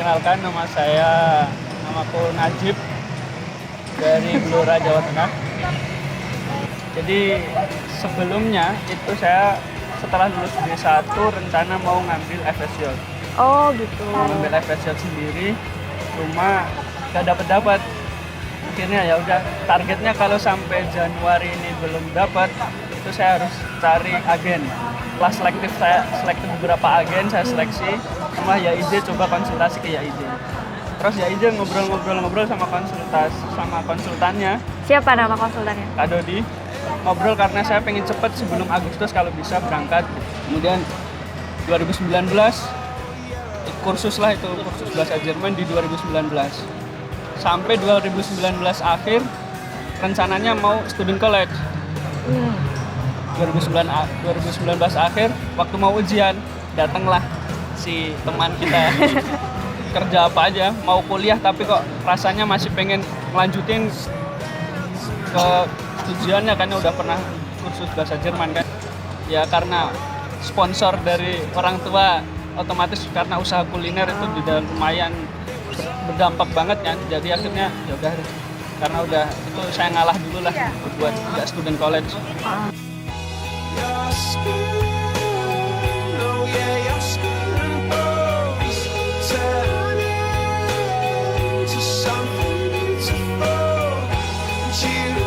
Perkenalkan, namaku Najib dari Blora, Jawa Tengah. Jadi sebelumnya itu saya setelah lulus D1 rencana mau ngambil FSJ. Oh gitu. Mau ngambil FSJ sendiri, cuma gak dapat. Akhirnya ya udah, targetnya kalau sampai Januari ini belum dapat, itu saya harus cari agen. Setelah saya selektif beberapa agen, saya seleksi sama YIJ, coba konsultasi ke YIJ. Terus YIJ ngobrol sama konsultannya. Siapa nama konsultannya? Kak Dodi. Ngobrol karena saya pengen cepet sebelum Agustus kalau bisa berangkat. Kemudian 2019 kursus bahasa Jerman di 2019. Sampai 2019 akhir rencananya mau student college. 2019 akhir waktu mau ujian datanglah si teman kita kerja apa aja, mau kuliah tapi kok rasanya masih pengen melanjutin ke tujuannya karena udah pernah kursus bahasa Jerman kan. Ya karena sponsor dari orang tua, otomatis karena usaha kuliner itu udah lumayan berdampak banget kan. Jadi akhirnya ya udah, karena udah itu saya ngalah dulu lah buat nggak student college. Your skin, oh yeah, your skin bones turn into something beautiful. And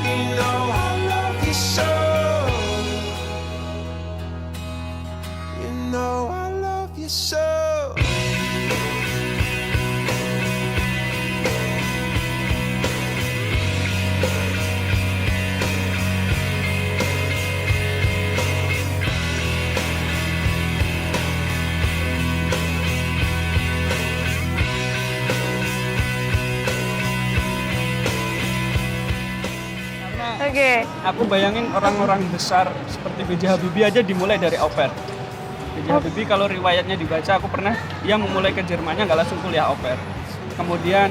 you know I love you so. You know I love you so. Oke. Aku bayangin orang-orang besar seperti B.J. Habibie aja dimulai dari au pair. B.J. Habibie kalau riwayatnya dibaca, aku pernah dia memulai ke Jermannya nggak langsung kuliah au pair. Kemudian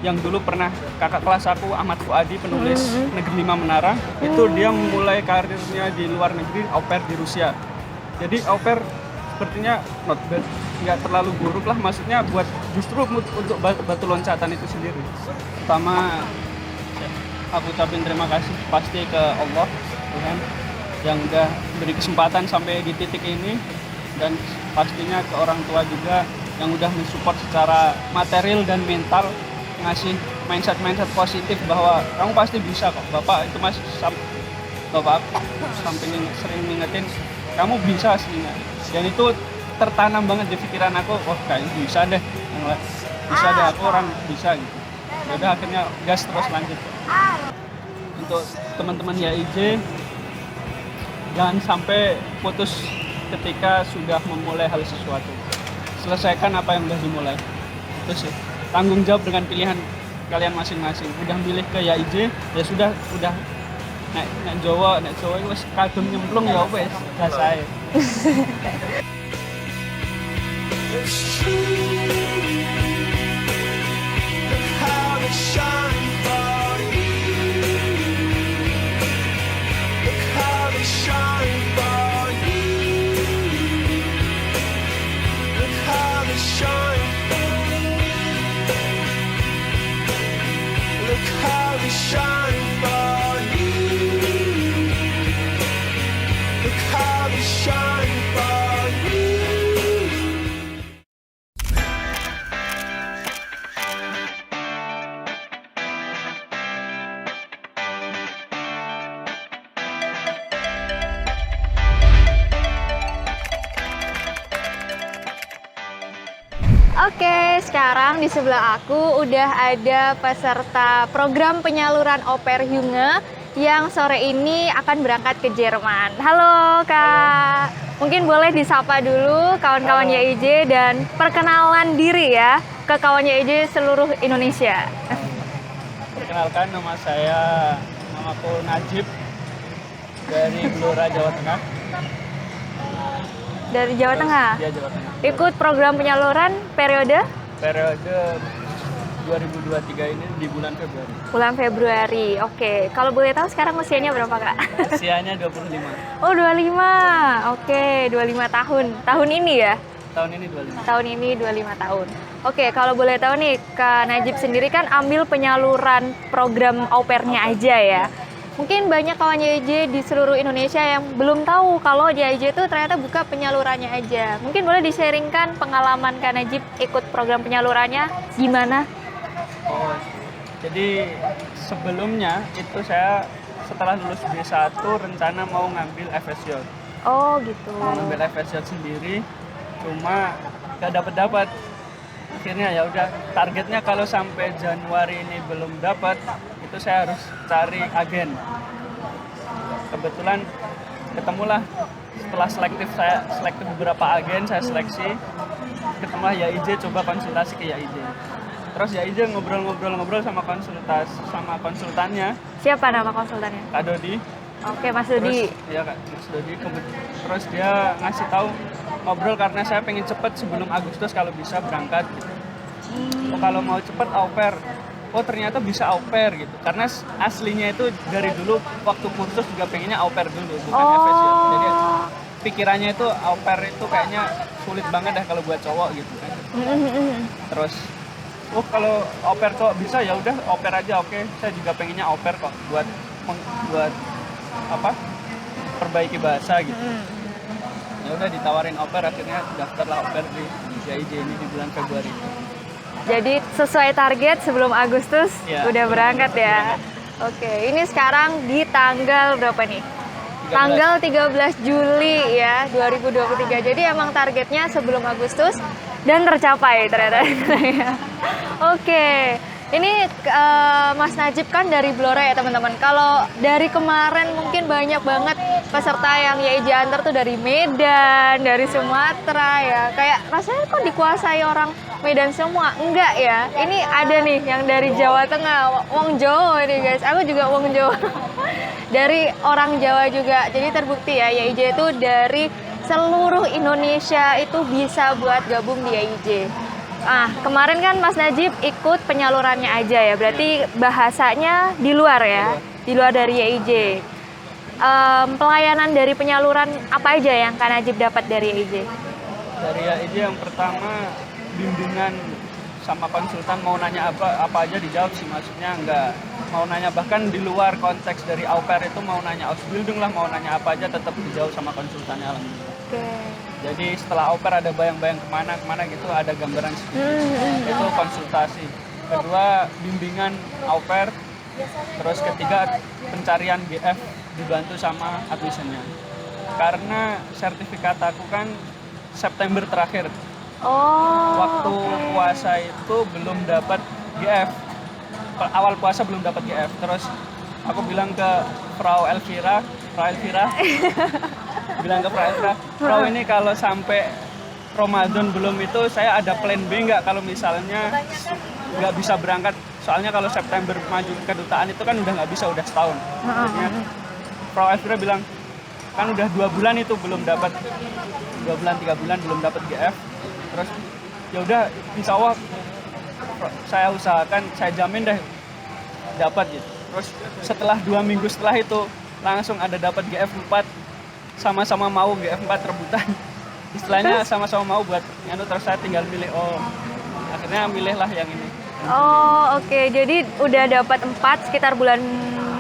yang dulu pernah kakak kelas aku, Ahmad Fuadi, penulis Negeri Lima Menara, itu dia memulai karirnya di luar negeri au pair di Rusia. Jadi au pair sepertinya not bad, nggak terlalu buruk lah, maksudnya buat justru untuk batu loncatan itu sendiri. Pertama, aku ucapin terima kasih pasti ke Allah Tuhan yang udah beri kesempatan sampai di titik ini, dan pastinya ke orang tua juga yang udah mensupport secara material dan mental, ngasih mindset positif bahwa kamu pasti bisa kok. Bapak itu bapak aku sering ngingetin kamu bisa aslinya, dan itu tertanam banget di pikiran aku. Oh kayaknya bisa deh, aku orang bisa gitu. Udah akhirnya gas terus lanjut. Untuk teman-teman YIJ, jangan sampai putus ketika sudah memulai hal sesuatu. Selesaikan apa yang udah dimulai. Terus tanggung jawab dengan pilihan kalian masing-masing. Udah milih ke YIJ, ya sudah nek Jawa wis kadung nyemplung ya wis selesai. It's true. Look how they shine for you. Look how they shine for you. Look how they shine for you. Look how they shine for you. Look how they shine for you. Oke, sekarang di sebelah aku udah ada peserta program penyaluran au pair Hyunge yang sore ini akan berangkat ke Jerman. Halo Kak, mungkin boleh disapa dulu kawan-kawan YIJ dan perkenalan diri ya ke kawan YIJ seluruh Indonesia. Perkenalkan, namaku Najib dari Blora, Jawa Tengah. Dari Jawa Tengah? Iya, Jawa Tengah. Ikut program penyaluran periode 2023 ini di bulan Februari. bulan Februari. Oke, kalau boleh tahu sekarang usianya berapa Kak? Usianya 25. Oh 25, oke 25 tahun. Tahun ini ya? Tahun ini 25. Tahun ini 25 tahun. Oke, kalau boleh tahu nih, Kak Najib sendiri kan ambil penyaluran program au pair-nya aja ya. Mungkin banyak kawan YIJ di seluruh Indonesia yang belum tahu kalau YIJ itu ternyata buka penyalurannya aja. Mungkin boleh di-sharingkan pengalaman Kak Najib ikut program penyalurannya gimana? Oh, jadi sebelumnya itu saya setelah lulus D1 rencana mau ngambil FSJ. Oh gitu. Mau ngambil FSJ sendiri, cuma gak dapat. Akhirnya ya udah, targetnya kalau sampai Januari ini belum dapat, itu saya harus cari agen. Kebetulan ketemulah setelah selektif beberapa agen, saya seleksi, ketemulah YIJ, coba konsultasi ke YIJ. Terus YIJ ngobrol-ngobrol sama konsultannya. Siapa nama konsultannya? Kak Dodi. Oke, Mas Dodi. Terus, ya Kak, Mas Dodi. Terus dia ngasih tahu, ngobrol karena saya pengen cepet sebelum Agustus kalau bisa berangkat gitu. Oh, kalau mau cepet au pair, oh ternyata bisa au pair gitu. Karena aslinya itu dari dulu waktu kursus juga pengennya au pair dulu, bukan FSJ. Jadi pikirannya itu au pair itu kayaknya sulit banget dah kalau buat cowok gitu kan. Terus oh kalau au pair cowok bisa, ya udah au pair aja, oke. Saya juga pengennya au pair kok buat apa? Perbaiki bahasa gitu. Ya udah ditawarin au pair, akhirnya daftarlah au pair di YIJ ini di bulan Februari. Jadi sesuai target sebelum Agustus Ya, udah berangkat ya. Oke, ini sekarang di tanggal berapa nih? 13. Tanggal 13 Juli ya 2023. Jadi emang targetnya sebelum Agustus dan tercapai ternyata. Oke. Ini Mas Najib kan dari Blora ya teman-teman. Kalau dari kemarin mungkin banyak banget peserta yang YIJ antar tuh dari Medan, dari Sumatera ya. Kayak rasanya kok dikuasai orang Medan semua? Enggak ya. Ini ada nih yang dari Jawa Tengah, wong Jawa ini guys. Aku juga wong Jawa. Dari orang Jawa juga. Jadi terbukti ya YIJ itu dari seluruh Indonesia itu bisa buat gabung di YIJ. Kemarin kan Mas Najib ikut penyalurannya aja ya, berarti bahasanya di luar ya, di luar dari YIJ. Pelayanan dari penyaluran apa aja yang Kak Najib dapat dari YIJ? Dari YIJ yang pertama bimbingan sama konsultan, mau nanya apa aja dijawab sih, maksudnya nggak mau nanya bahkan di luar konteks dari au pair itu, mau nanya ausbildung lah, mau nanya apa aja tetap dijawab sama konsultannya alhamdulillah. Oke. Jadi setelah au pair ada bayang-bayang kemana gitu, ada gambaran sedikit. Itu konsultasi. Kedua bimbingan au pair. Terus ketiga pencarian GF dibantu sama admissionnya. Karena sertifikat aku kan September terakhir. Waktu puasa itu belum dapat GF. Awal puasa belum dapat GF. Terus aku bilang ke Frau Elvira bilang ke Frau Elvira, Frau ini kalau sampai Ramadan belum itu saya ada plan B nggak kalau misalnya nggak bisa berangkat, soalnya kalau September maju ke kedutaan itu kan udah nggak bisa, udah setahun. Jadinya Frau Elvira bilang kan udah 2 bulan itu belum dapat, 2 bulan 3 bulan belum dapat GF. Terus ya udah insya Allah saya usahakan, saya jamin deh dapat gitu. Terus setelah 2 minggu setelah itu langsung ada dapat GF 4, sama-sama mau GF 4 rebutan. Istilahnya sama-sama mau buat terus saya tinggal milih, akhirnya milihlah yang ini. Oke. Jadi udah dapat 4 sekitar bulan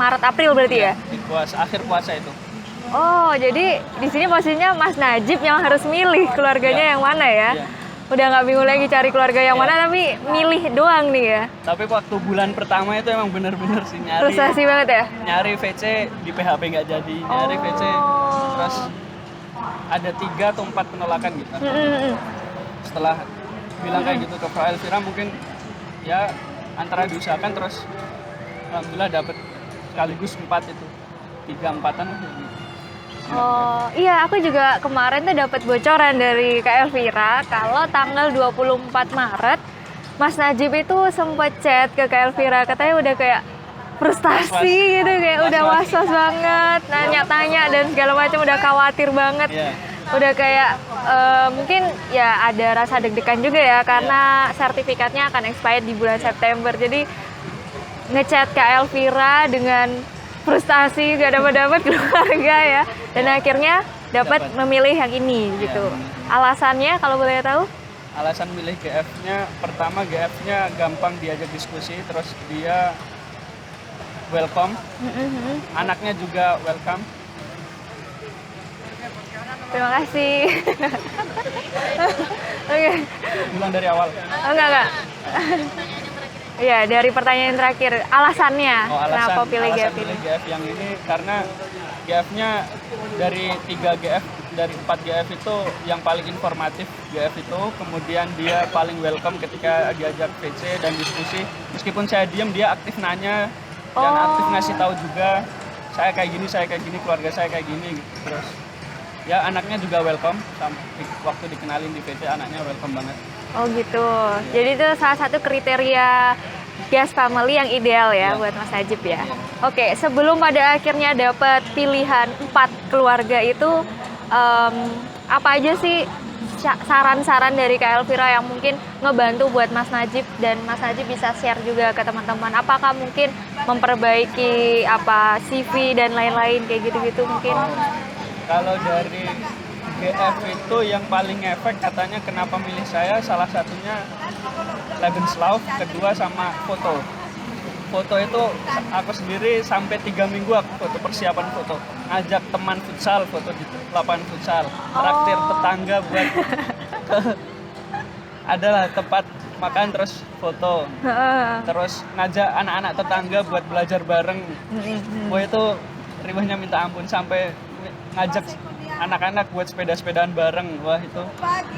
Maret April berarti ya? Di akhir puasa itu. Jadi di sini posisinya Mas Najib yang harus milih keluarganya yang mana ya? Udah nggak bingung lagi cari keluarga yang mana, tapi milih doang nih ya. Tapi waktu bulan pertama itu emang bener-bener sih nyari. Frustasi banget ya? Nyari VC di PHP nggak jadi, nyari VC terus ada 3 atau 4 penolakan gitu. Setelah bilang kayak gitu ke Frau Elvira, mungkin ya antara diusahakan, terus alhamdulillah dapat sekaligus 4 itu, 3-4an gitu. Iya, aku juga kemarin tuh dapat bocoran dari Kak Elvira kalau tanggal 24 Maret Mas Najib itu sempet chat ke Kak Elvira, katanya udah kayak frustasi gitu, kayak udah was-was banget, nanya-tanya dan segala macam, udah khawatir banget. Udah kayak mungkin ya ada rasa deg-degan juga ya karena sertifikatnya akan expired di bulan September. Jadi ngechat Kak Elvira dengan frustasi gak dapat keluarga ya, dan akhirnya dapat memilih yang ini gitu. Alasannya kalau boleh tahu? Alasan milih GF-nya, pertama GF-nya gampang diajak diskusi, terus dia welcome, anaknya juga welcome. Terima kasih. Oke. Bilang dari awal. Oh, enggak. Iya, dari pertanyaan terakhir, alasannya kenapa pilih GF ini? Pilih GF yang ini karena GF-nya dari 3 GF, dari 4 GF itu yang paling informatif GF itu, kemudian dia paling welcome ketika diajak VC dan diskusi. Meskipun saya diam, dia aktif nanya dan aktif ngasih tahu juga, saya kayak gini, keluarga saya kayak gini gitu. Terus ya anaknya juga welcome, waktu dikenalin di VC anaknya welcome banget. Oh gitu. Jadi itu salah satu kriteria guest family yang ideal ya buat Mas Najib ya. Oke, sebelum pada akhirnya dapat pilihan 4 keluarga itu, apa aja sih saran-saran dari Kak Elvira yang mungkin ngebantu buat Mas Najib, dan Mas Najib bisa share juga ke teman-teman? Apakah mungkin memperbaiki apa CV dan lain-lain kayak gitu-gitu mungkin? Kalau dari GF itu yang paling efek katanya kenapa milih saya, salah satunya Lebenslauf, kedua sama foto. Foto itu aku sendiri sampai 3 minggu aku foto, persiapan foto. Ngajak teman futsal foto di lapangan futsal. Traktir tetangga buat adalah tempat makan terus foto. Terus ngajak anak-anak tetangga buat belajar bareng. Wah itu ribahnya minta ampun, sampai ngajak anak-anak buat sepeda-sepedaan bareng. Wah itu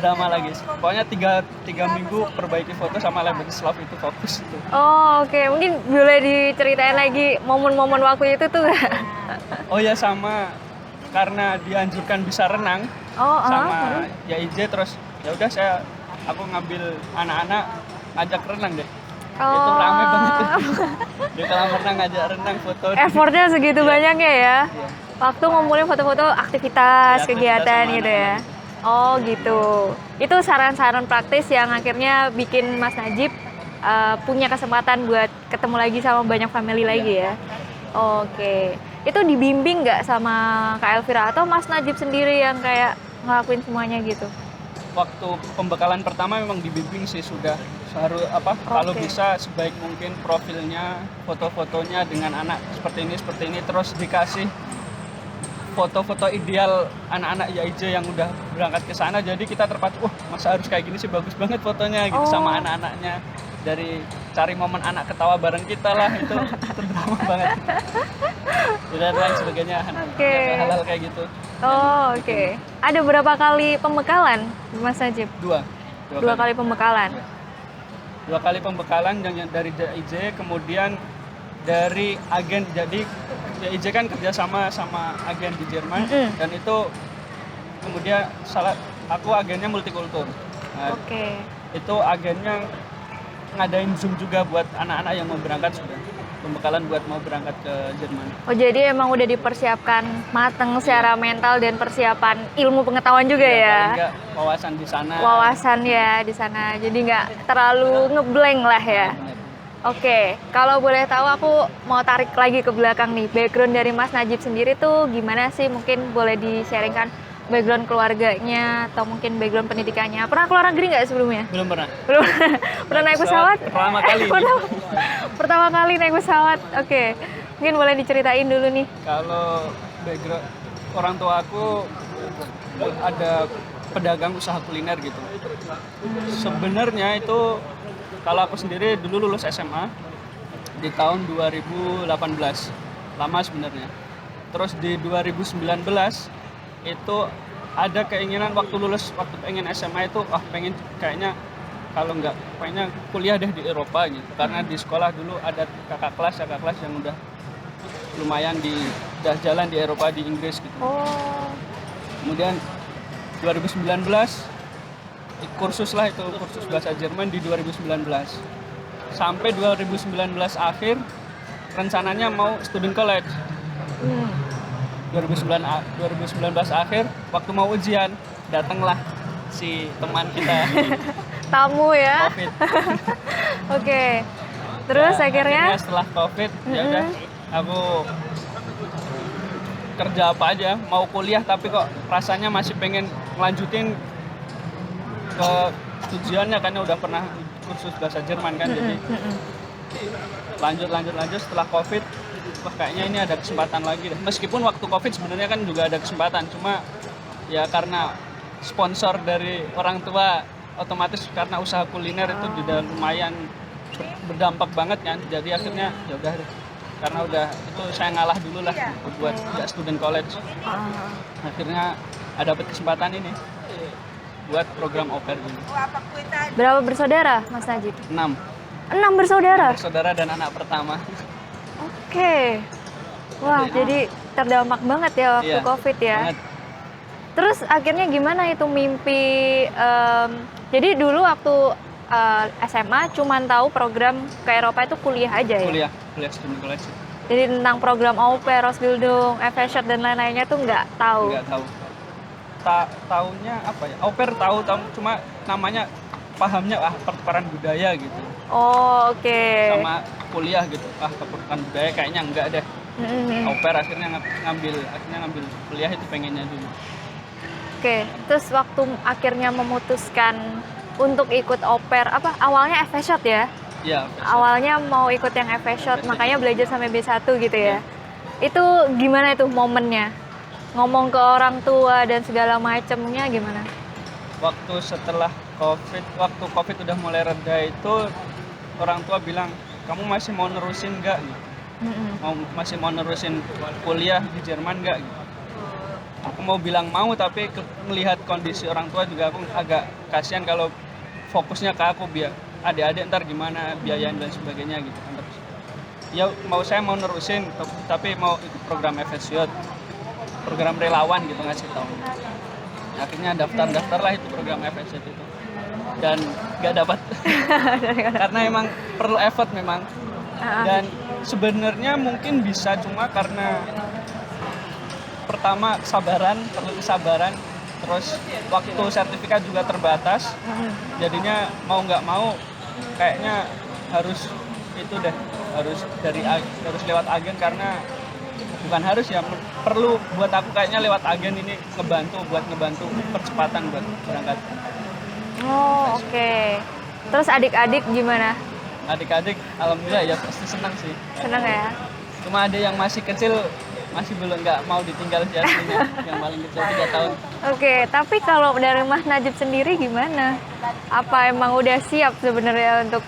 drama lagi. Pokoknya 3 minggu perbaiki foto sama Lebenslauf itu fokus itu. Oh oke. Mungkin boleh diceritain laku momen-momen waktu itu tuh. Oh ya, sama karena dianjurkan bisa renang sama YIJ, terus ya udah aku ngambil anak-anak ngajak renang deh. Itu rame banget tuh. Di kolam renang ngajak renang foto. Effortnya segitu banyaknya ya. Waktu ngumpulin foto-foto aktivitas, kegiatan gitu ya. Oh gitu. Itu saran-saran praktis yang akhirnya bikin Mas Najib punya kesempatan buat ketemu lagi sama banyak family lagi ya. Oke. Itu dibimbing nggak sama Kak Elvira atau Mas Najib sendiri yang kayak ngelakuin semuanya gitu? Waktu pembekalan pertama memang dibimbing sih, sudah kalau bisa sebaik mungkin profilnya, foto-fotonya dengan anak seperti ini, terus dikasih foto-foto ideal anak-anak YIJ yang udah berangkat ke sana. Jadi kita terpacu, masa harus kayak gini sih, bagus banget fotonya gitu sama anak-anaknya. Dari cari momen anak ketawa bareng kita lah, itu drama banget. Dan lain sebagainya, hal-hal kayak gitu. Oke. Ada berapa kali pembekalan Mas Najib? Dua kali pembekalan. 2 kali pembekalan yang dari YIJ, kemudian dari agen. Jadi YIJ kan kerjasama sama agen di Jerman, dan itu kemudian aku agennya multikultur. Nah, itu agennya ngadain Zoom juga buat anak-anak yang mau berangkat, sudah pembekalan buat mau berangkat ke Jerman. Oh jadi emang udah dipersiapkan matang secara mental dan persiapan ilmu pengetahuan juga ya? Enggak, wawasan di sana. Wawasan ya di sana, jadi nggak terlalu ngeblank lah ya. Oke, kalau boleh tahu aku mau tarik lagi ke belakang nih, background dari Mas Najib sendiri tuh gimana sih? Mungkin boleh di-sharingkan background keluarganya atau mungkin background pendidikannya. Pernah keluar negeri nggak sebelumnya? Belum pernah. Pernah naik pesawat? Pertama kali. Pertama kali naik pesawat. Oke, mungkin boleh diceritain dulu nih. Kalau background orang tua aku ada pedagang usaha kuliner gitu. Sebenarnya itu kalau aku sendiri dulu lulus SMA di tahun 2018, lama sebenarnya. Terus di 2019 itu ada keinginan waktu pengen SMA itu, pengen kayaknya kalau nggak pengen kuliah deh di Eropa gitu. Karena di sekolah dulu ada kakak kelas yang udah lumayan udah jalan di Eropa, di Inggris gitu. Kemudian 2019 kursus bahasa Jerman di 2019. Sampai 2019 akhir rencananya mau student college. 2019 akhir waktu mau ujian datanglah si teman kita tamu ya, COVID. Oke. Terus akhirnya setelah COVID ya udah aku kerja apa aja, mau kuliah tapi kok rasanya masih pengen ngelanjutin ke tujuannya karena udah pernah kursus bahasa Jerman kan, jadi lanjut setelah COVID, wah kayaknya ini ada kesempatan lagi deh. Meskipun waktu COVID sebenarnya kan juga ada kesempatan, cuma ya karena sponsor dari orang tua, otomatis karena usaha kuliner itu juga lumayan berdampak banget kan, jadi akhirnya ya udah deh. Karena udah itu saya ngalah dulu lah buat ya student college. Akhirnya ada dapat kesempatan ini buat program au pair ini. Berapa bersaudara, Mas Najib? 6 bersaudara? bersaudara dan anak pertama. Oke. Wah, jadi terdampak banget ya waktu Iya, COVID ya. banget. Terus akhirnya gimana itu mimpi? Jadi dulu waktu SMA cuman tahu program ke Eropa itu kuliah aja ya? Kuliah student college. Jadi tentang program au pair, Ausbildung, Efeshat dan lain-lainnya tuh nggak tahu? Nggak tahu. Taunya apa ya? Au pair tahu, cuma namanya pahamnya pertukaran budaya gitu. Oh, oke. Sama kuliah gitu, pertukaran budaya kayaknya enggak deh. Au pair akhirnya ngambil kuliah itu pengennya dulu. Oke, terus waktu akhirnya memutuskan untuk ikut au pair, awalnya Efeshat ya? Iya. Awalnya mau ikut yang Efeshat, makanya belajar sampai B1 gitu ya? Itu gimana itu momennya? Ngomong ke orang tua dan segala macemnya gimana? Waktu setelah COVID, waktu COVID udah mulai reda itu orang tua bilang, kamu masih mau nerusin nggak? Masih mau nerusin kuliah di Jerman nggak? Aku mau bilang mau, tapi melihat kondisi orang tua juga aku agak kasihan kalau fokusnya ke aku, biar adik-adik ntar gimana biayain dan sebagainya gitu. Ya saya mau nerusin, tapi mau ikut program FSJ, program relawan gitu ngasih tahu. Akhirnya daftarlah itu program FSJ itu, dan nggak dapat karena emang perlu effort memang. Dan sebenarnya mungkin bisa, cuma karena pertama perlu kesabaran, terus waktu sertifikat juga terbatas, jadinya mau nggak mau kayaknya harus harus lewat agen, karena bukan harus ya, perlu buat aku kayaknya lewat agen ini ngebantu percepatan buat berangkat. Oh, oke. Terus adik-adik gimana? Adik-adik alhamdulillah ya pasti senang sih. Senang ya? Cuma ada yang masih kecil, masih belum nggak mau ditinggal si aslinya, yang paling kecil 3 tahun. Oke, tapi kalau dari Mas Najib sendiri gimana? Apa emang udah siap sebenarnya untuk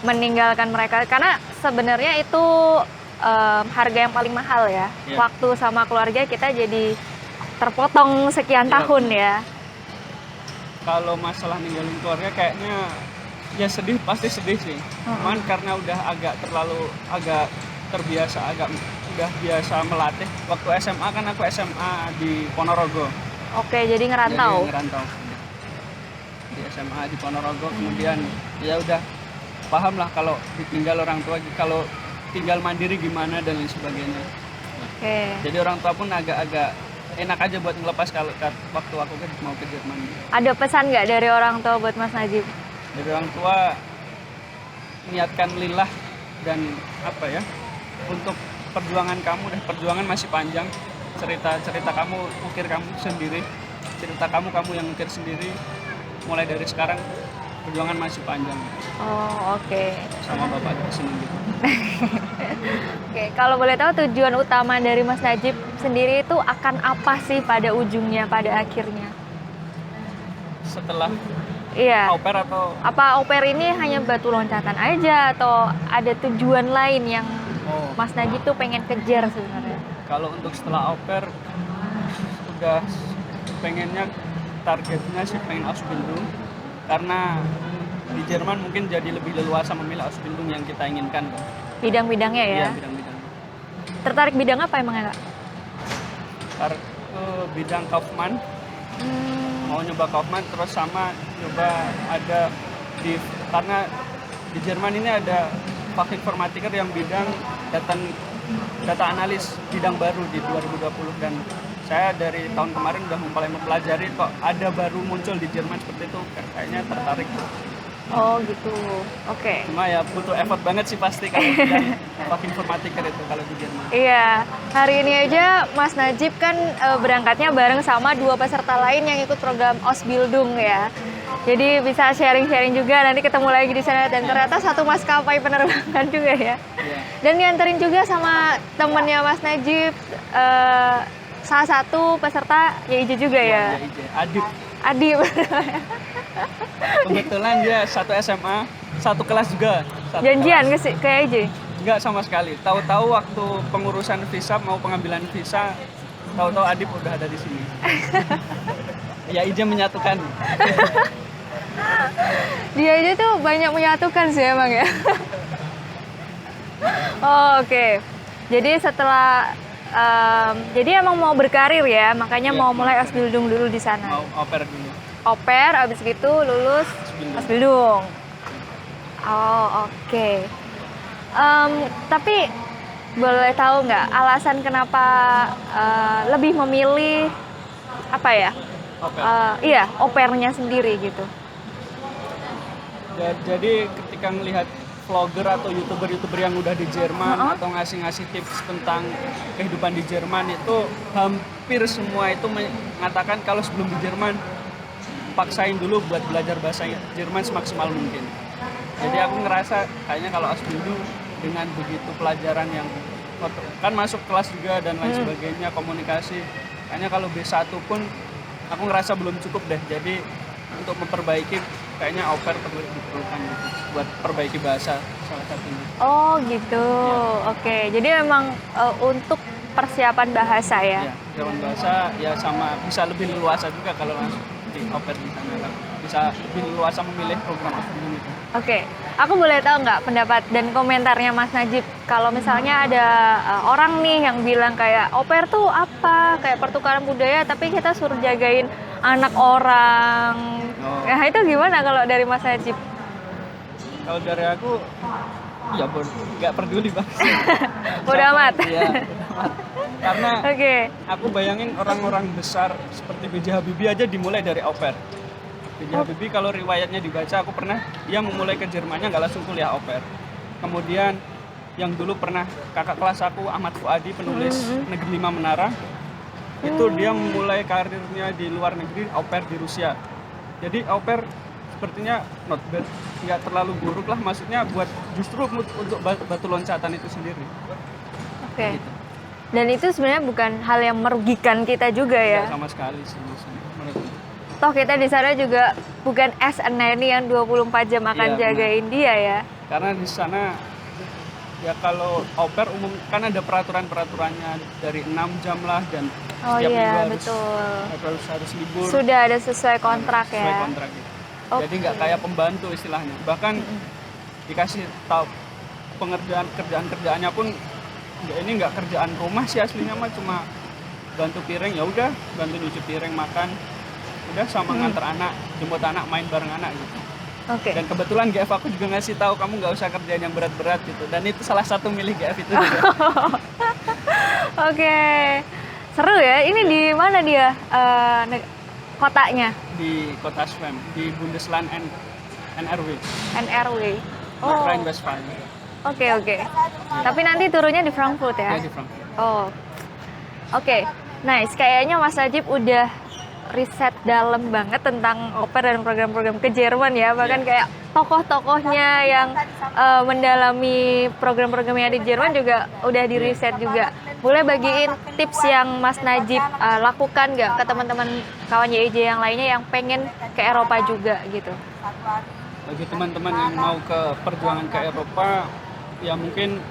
meninggalkan mereka? Karena sebenarnya itu harga yang paling mahal ya. Iya. Waktu sama keluarga kita jadi terpotong sekian Iya. tahun ya. Kalau masalah ninggalin keluarga kayaknya ya sedih, pasti sedih sih. Cuman karena udah agak terbiasa, udah biasa melatih. Waktu SMA kan aku SMA di Ponorogo. Oke, jadi ngerantau. Jadi ngerantau. Di SMA di Ponorogo, kemudian ya udah paham lah kalau ditinggal orang tua, kalau tinggal mandiri gimana dan lain sebagainya. Oke. Jadi orang tua pun agak enak aja buat ngelepas kalau waktu aku mau ke Jerman. Ada pesan nggak dari orang tua buat Mas Najib? Dari orang tua, niatkan lillah dan untuk perjuangan kamu, perjuangan masih panjang. Cerita kamu ukir kamu sendiri, cerita kamu yang ukir sendiri. Mulai dari sekarang perjuangan masih panjang. Oh, oke. Sama bapak di sini gitu. Oke, kalau boleh tahu tujuan utama dari Mas Najib sendiri itu akan apa sih pada ujungnya, pada akhirnya? Setelah Iya. au pair atau Apa au pair ini hanya batu loncatan aja atau ada tujuan lain yang Mas Najib tuh pengen kejar sebenarnya? kalau untuk setelah au pair udah pengennya, targetnya sih pengen Ausbildung, karena di Jerman mungkin jadi lebih leluasa memilih Ausbildung yang kita inginkan. Bidang-bidangnya ya? Iya, bidang-bidang. Tertarik bidang apa emang Kak? Bidang Kaufman, mau nyoba Kaufman, terus sama nyoba karena di Jerman ini ada Fach Informatiker yang bidang data analis, bidang baru di 2020, dan saya dari tahun kemarin udah mulai mempelajari kok ada baru muncul di Jerman seperti itu, kayaknya tertarik. Oh gitu. Oke. Cuma ya butuh effort banget sih pasti kalau bidang informatika itu kalau di Jerman. Iya, hari ini aja Mas Najib kan berangkatnya bareng sama 2 peserta lain yang ikut program Ausbildung ya. Jadi bisa sharing-sharing juga, nanti ketemu lagi di sana dan ternyata satu maskapai penerbangan juga ya. Iya. Dan dianterin juga sama temennya Mas Najib, salah satu peserta YIJ juga ya. Ya, IJ. Adit. Adi. Kebetulan dia satu SMA, satu kelas juga. Satu Janjian kelas. ke YIJ? Enggak sama sekali. Tahu-tahu waktu pengurusan visa mau pengambilan visa, tahu-tahu Adip udah ada di sini. Ya IJ menyatukan. Dia aja tuh banyak menyatukan sih emang ya. Oh, oke. Jadi setelah jadi emang mau berkarir ya, makanya Iya, mau mau mulai berkarir. Ausbildung dulu di sana. Mau oper dulu. Oper, abis gitu lulus Ausbildung. Ausbildung. Oh, oke. Tapi boleh tahu nggak alasan kenapa lebih memilih apa ya? Oper. Iya, opernya sendiri gitu. Jadi ketika melihat vlogger atau youtuber yang udah di Jerman atau ngasih tips tentang kehidupan di Jerman itu hampir semua itu mengatakan kalau sebelum di Jerman paksain dulu buat belajar bahasa Jerman semaksimal mungkin. Jadi aku ngerasa kayaknya kalau Ausbildung dengan begitu pelajaran yang kan masuk kelas juga dan lain sebagainya, komunikasi, kayaknya kalau B1 pun aku ngerasa belum cukup deh. Jadi untuk memperbaiki kayaknya au pair perlu diperlukan gitu buat perbaiki bahasa salah satunya. Oh gitu, oke. Jadi memang untuk persiapan bahasa ya? Ya, persiapan bahasa ya sama bisa lebih leluasa juga kalau langsung di au pair di sana kan. Bisa lebih leluasa memilih program Ausbildung itu. Oke, aku boleh tahu nggak pendapat dan komentarnya Mas Najib kalau misalnya ada orang nih yang bilang kayak au pair tuh apa, kayak pertukaran budaya tapi kita suruh jagain anak orang. Oh. Nah itu gimana kalau dari Mas Najib? Kalau dari aku ya nggak peduli bang. Bodo amat. Iya, bodo amat. Karena Oke. aku bayangin orang-orang besar seperti B.J. Habibie aja dimulai dari au pair. B.J. Habibie kalau riwayatnya dibaca, aku pernah dia memulai ke Jermannya nggak langsung kuliah au pair. Kemudian yang dulu pernah kakak kelas aku Ahmad Fuadi penulis Negeri 5 Menara, itu dia memulai karirnya di luar negeri au pair di Rusia. Jadi au pair sepertinya not bad, nggak terlalu buruk lah, maksudnya buat justru untuk batu loncatan itu sendiri. Oke. Gitu. Dan itu sebenarnya bukan hal yang merugikan kita juga ya. Nggak sama sekali sih menurutku. Toh kita di sana juga bukan as a nanny yang 24 jam akan Iya, jagain dia ya. Karena di sana ya kalau au pair umum kan ada peraturannya dari 6 jam lah dan Oh setiap iya, minggu betul. harus libur. Sudah ada sesuai kontrak Sesuai ya. kontrak gitu. Oke. Jadi nggak kayak pembantu istilahnya. Bahkan dikasih tahu kerjaannya pun ini nggak kerjaan rumah sih aslinya mah, cuma bantu piring ya udah, bantu nyuci piring, makan, udah sama nganter anak, jemput anak, main bareng anak gitu. Oke. Dan kebetulan GF aku juga ngasih tahu kamu nggak usah kerjaan yang berat-berat gitu. Dan itu salah satu milih GF itu juga. Oke. Seru ya. Ini di mana dia kotanya? Di kota Schwem, di Bundesland NRW, NRW. Oh. Rhine-Westphalia. Oke. Tapi nanti turunnya di Frankfurt ya? Ya di Frankfurt. Oh. Oke. Nice. Kayaknya Mas Najib udah riset dalam banget tentang au pair dan program-program ke Jerman ya. Bahkan kayak tokoh-tokohnya yang mendalami program-program yang ada di Jerman juga udah di riset juga. Boleh bagiin tips yang Mas Najib lakukan nggak ke teman-teman kawan YIJ yang lainnya yang pengen ke Eropa juga gitu? Bagi teman-teman yang mau ke perjuangan ke Eropa, ya mungkin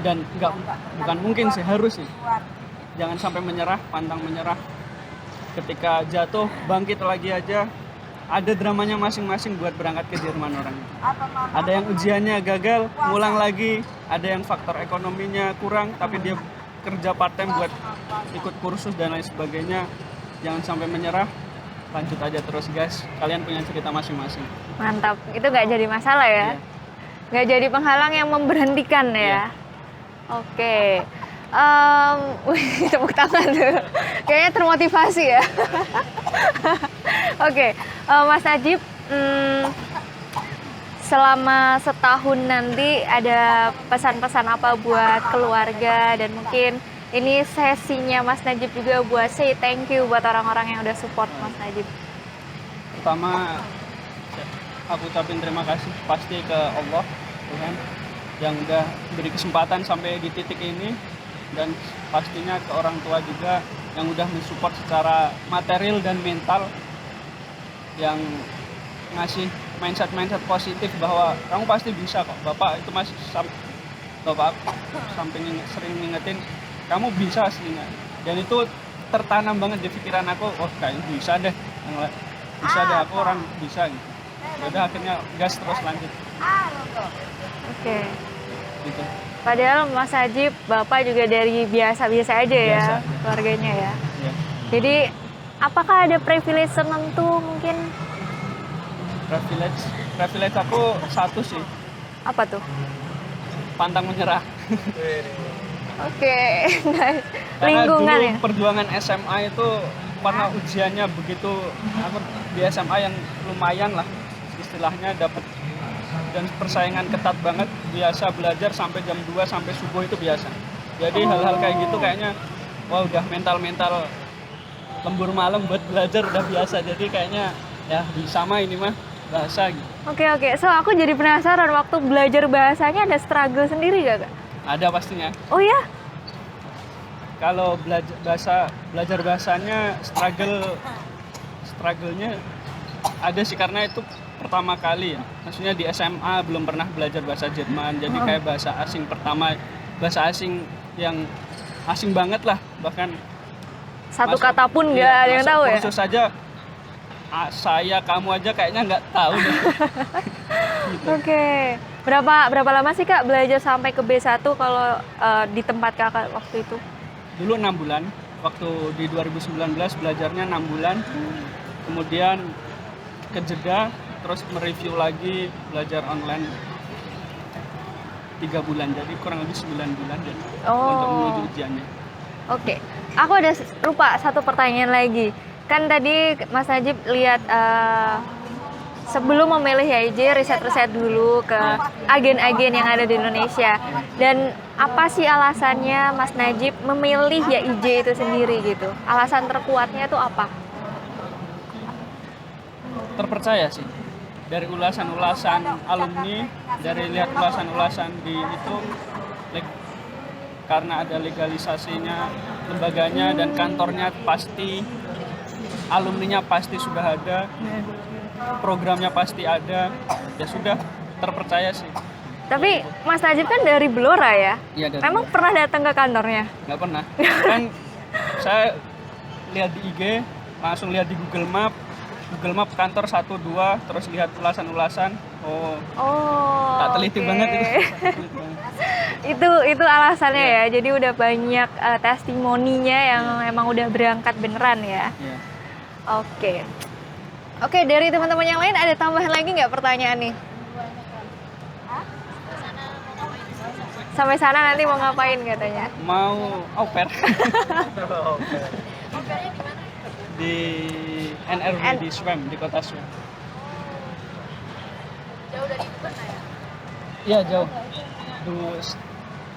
dan bukan mungkin sih, harus sih. Jangan sampai menyerah, pantang menyerah. Ketika jatuh, bangkit lagi aja. Ada dramanya masing-masing buat berangkat ke Jerman orang. Ada yang ujiannya gagal, ngulang lagi. Ada yang faktor ekonominya kurang, tapi dia kerja part time buat ikut kursus dan lain sebagainya. Jangan sampai menyerah, lanjut aja terus guys. Kalian punya cerita masing-masing. Mantap, itu nggak jadi masalah ya? Iya. Nggak jadi penghalang yang memberhentikan ya? Iya. Oke. Wih, tepuk tangan tuh. Kayaknya termotivasi ya. Oke, Mas Najib, selama setahun nanti ada pesan-pesan apa buat keluarga, dan mungkin ini sesinya Mas Najib juga buat say thank you buat orang-orang yang udah support Mas Najib. Pertama, aku ucapin terima kasih pasti ke Allah Tuhan yang udah beri kesempatan sampai di titik ini, dan pastinya ke orang tua juga yang udah mensupport secara material dan mental, yang ngasih mindset positif bahwa kamu pasti bisa kok. Bapak itu masih bapak samping sering ngingetin kamu bisa aslinya, dan itu tertanam banget di pikiran aku. Oh kayaknya bisa deh, aku orang bisa gitu. Udah akhirnya gas terus lanjut. Oke. Gitu. Padahal Mas Najib bapak juga dari biasa-biasa aja ya Biasa. keluarganya ya. Ya. Jadi apakah ada privilege tertentu mungkin? Privilege aku satu sih, Apa tuh? pantang menyerah. Oke. Karena Lingkungan dulu ya. perjuangan SMA itu karena ujiannya begitu, aku di SMA yang lumayan lah istilahnya dapat, dan persaingan ketat banget, biasa belajar sampai jam 2 sampai subuh itu biasa. Jadi hal-hal kayak gitu kayaknya wah udah mental lembur malam buat belajar udah biasa. Jadi kayaknya ya sama ini mah bahasa gitu. Oke. So aku jadi penasaran, waktu belajar bahasanya ada struggle sendiri gak, Kak? Ada pastinya. Oh ya? Kalau belajar bahasanya struggle-nya ada sih, karena itu pertama kali ya. Maksudnya di SMA belum pernah belajar bahasa Jerman, jadi kayak bahasa asing pertama, bahasa asing yang asing banget lah, bahkan Satu masuk- kata pun nggak iya, ada yang masuk tahu ya? kursus saja saya kamu aja kayaknya nggak tahu deh. Gitu. Oke. Berapa lama sih Kak belajar sampai ke B1 kalau di tempat Kakak waktu itu? Dulu 6 bulan, waktu di 2019 belajarnya 6 bulan, kemudian kejeda, terus mereview lagi belajar online 3 bulan, jadi kurang lebih 9 bulan ya, untuk menuju ujiannya. Oke. Aku ada lupa satu pertanyaan lagi. Kan tadi Mas Najib lihat sebelum memilih YIJ riset-riset dulu ke agen-agen yang ada di Indonesia. Dan apa sih alasannya Mas Najib memilih YIJ itu sendiri gitu? Alasan terkuatnya itu apa? Terpercaya sih, dari ulasan-ulasan alumni, dari lihat ulasan-ulasan di itu, karena ada legalisasinya lembaganya dan kantornya pasti, alumninya pasti sudah ada, programnya pasti ada, ya sudah terpercaya sih. Tapi Mas Najib kan dari Blora ya? Iya, dari Emang pernah datang ke kantornya? nggak pernah, kan saya lihat di IG, langsung lihat di Google Map kantor 1, 2, terus lihat ulasan-ulasan, Oh, tak teliti oke. banget itu. itu alasannya Iya. ya. Jadi udah banyak testimoninya yang emang udah berangkat beneran ya. Iya. Oke, dari teman-teman yang lain ada tambahan lagi nggak pertanyaan nih? Sampai sana nanti mau ngapain katanya? Mau au pair. Di NRW di Swem, di kota Swem. Jauh dari ibu kota ya? Iya jauh.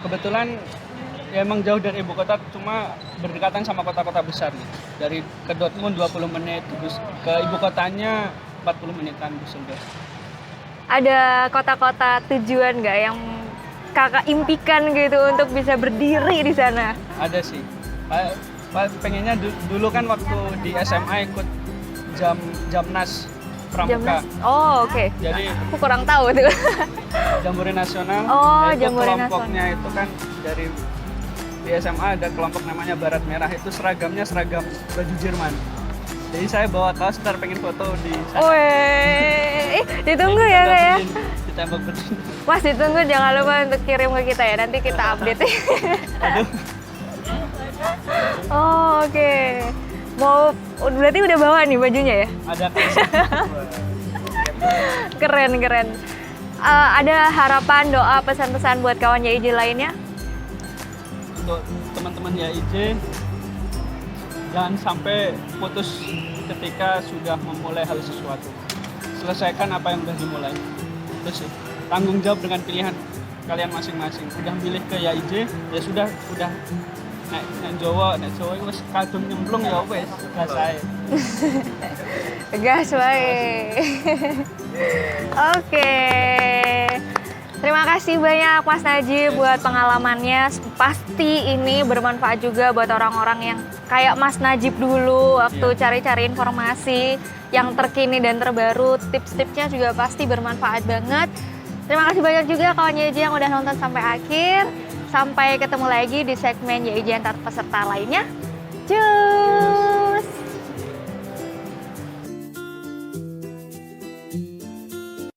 Kebetulan ya emang jauh dari ibu kota, cuma berdekatan sama kota-kota besar nih. Dari ke Dortmund 20 menit, terus ke ibu kotanya 40 menitan Düsseldorf. Ada kota-kota tujuan nggak yang kakak impikan gitu untuk bisa berdiri di sana? Ada sih. Pengennya dulu kan waktu di SMA ikut Jamnas Pramuka. Jamnas? Oh oke. Jadi Aku kurang tahu tuh. Jambore Nasional. Oh, Nah, itu Jambore kelompoknya itu kan dari di SMA ada kelompok namanya Barat Merah, itu seragamnya seragam baju Jerman. Jadi saya bawa kaos, ntar pengen foto di sana. Wih, ditunggu ya Kak ya. Ditembak berdiri. Mas ditunggu, jangan lupa untuk kirim ke kita ya, nanti kita update. Aduh. Oh oke. Berarti udah bawa nih bajunya ya? Ada kaos. Keren. Ada harapan, doa, pesan-pesan buat kawan YIJ lainnya? Untuk teman-teman YIJ, jangan sampai putus ketika sudah memulai hal sesuatu. Selesaikan apa yang sudah dimulai. Terus sih tanggung jawab dengan pilihan kalian masing-masing. Udah milih ke YIJ ya sudah nek Jawa wis kadung nyemplung ya wis selesai. Gas wae. Oke. Terima kasih banyak Mas Najib buat pengalamannya. Pasti ini bermanfaat juga buat orang-orang yang kayak Mas Najib dulu waktu cari-cari informasi yang terkini dan terbaru. Tips-tipsnya juga pasti bermanfaat banget. Terima kasih banyak juga kawan YIJ yang udah nonton sampai akhir. Sampai ketemu lagi di segmen YIJ antar peserta lainnya. Cus!